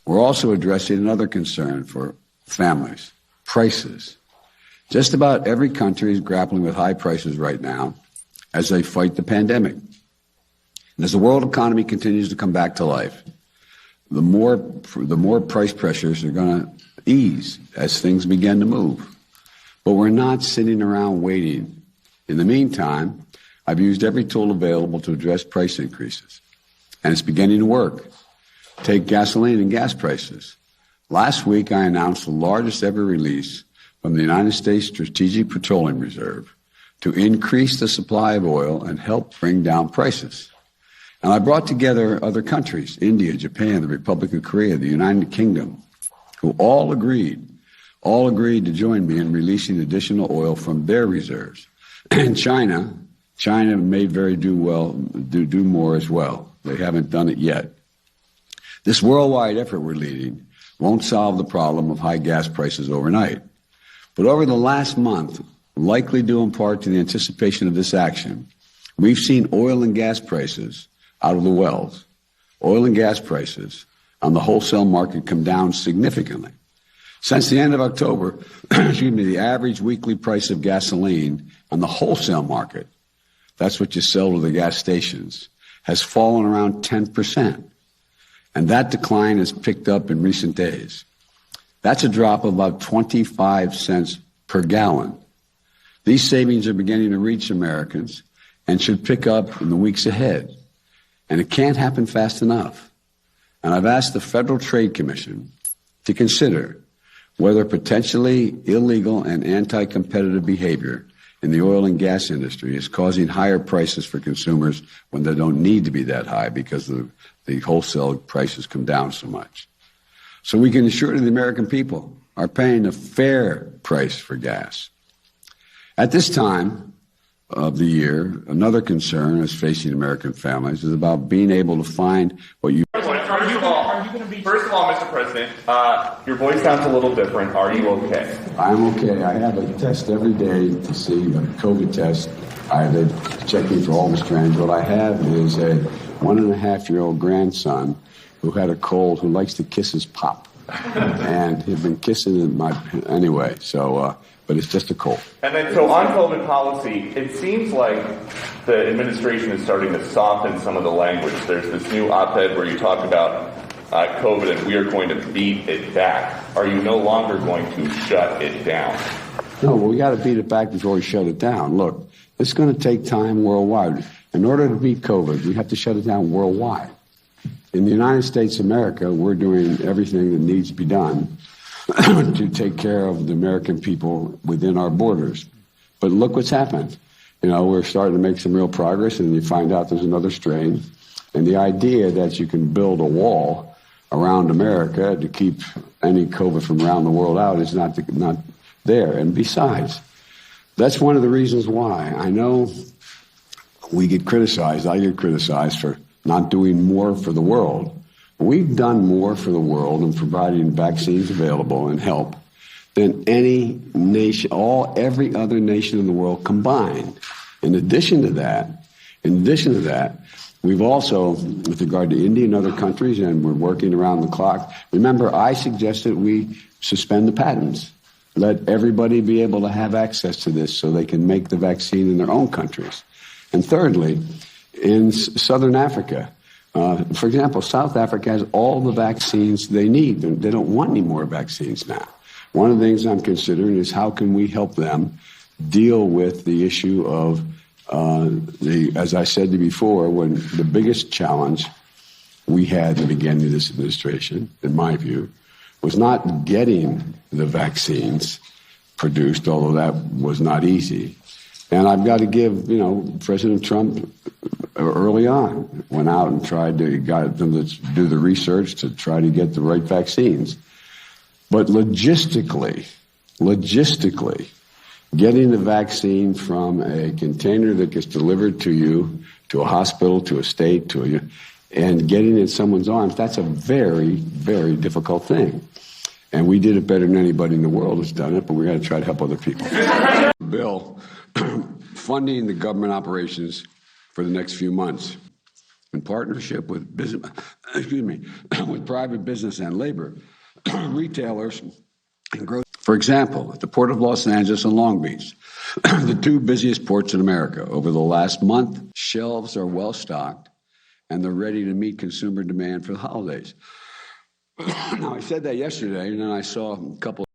We're also addressing another concern for families, prices. Just about every country is grappling with high prices right now as they fight the pandemic. And as the world economy continues to come back to life, the more price pressures are going to ease as things begin to move. But we're not sitting around waiting. In the meantime, I've used every tool available to address price increases, and it's beginning to work. Take gasoline and gas prices. Last week, I announced the largest ever release from the United States Strategic Petroleum Reserve to increase the supply of oil and help bring down prices. And I brought together other countries, India, Japan, the Republic of Korea, the United Kingdom, who all agreed to join me in releasing additional oil from their reserves. And China may very do more as well. They haven't done it yet. This worldwide effort we're leading won't solve the problem of high gas prices overnight. But over the last month, likely due in part to the anticipation of this action, we've seen oil and gas prices out of the wells. Oil and gas prices on the wholesale market come down significantly. Since the end of October, the average weekly price of gasoline on the wholesale market, that's what you sell to the gas stations, has fallen around 10%. And that decline has picked up in recent days. That's a drop of about 25 cents per gallon. These savings are beginning to reach Americans and should pick up in the weeks ahead. And it can't happen fast enough. And I've asked the Federal Trade Commission to consider whether potentially illegal and anti-competitive behavior in the oil and gas industry is causing higher prices for consumers when they don't need to be that high because the wholesale prices come down so much. So we can assure that the American people are paying a fair price for gas. At this time of the year, another concern is facing American families is about being able to find what you... First of all, Mr. President, your voice sounds a little different. Are you okay? I'm okay. I have a test every day to see the COVID test. They're checking for all the strands. What I have is a 1.5-year-old grandson who had a cold who likes to kiss his pop. And he'd been kissing anyway, but it's just a cold. And then, so on COVID policy, it seems like the administration is starting to soften some of the language. There's this new op-ed where you talk about COVID and we are going to beat it back. Are you no longer going to shut it down? No, well, we got to beat it back before we shut it down. Look, it's going to take time worldwide. In order to beat COVID, we have to shut it down worldwide. In the United States of America, we're doing everything that needs to be done to take care of the American people within our borders. But look what's happened. We're starting to make some real progress, and you find out there's another strain. And the idea that you can build a wall around America to keep any COVID from around the world out is not there. And besides, that's one of the reasons why I know we get criticized. I get criticized for not doing more for the world. We've done more for the world in providing vaccines available and help than any nation, every other nation in the world combined. In addition to that, we've also, with regard to India and other countries, and we're working around the clock. Remember, I suggested we suspend the patents. Let everybody be able to have access to this so they can make the vaccine in their own countries. And thirdly, in Southern Africa, for example, South Africa has all the vaccines they need. They don't want any more vaccines now. One of the things I'm considering is how can we help them deal with the issue of as I said to you before, when the biggest challenge we had in the beginning of this administration, in my view, was not getting the vaccines produced, although that was not easy. And I've got to give, President Trump early on went out and got them to do the research to try to get the right vaccines. But logistically, getting the vaccine from a container that gets delivered to you, to a hospital, to a state, and getting it in someone's arms, that's a very, very difficult thing. And we did it better than anybody in the world has done it, but we got to try to help other people. Bill, funding the government operations for the next few months. in partnership with business, with private business and labor, retailers, and growth. For example, at the Port of Los Angeles and Long Beach, the two busiest ports in America, over the last month, shelves are well stocked and they're ready to meet consumer demand for the holidays. Now, I said that yesterday, and then I saw a couple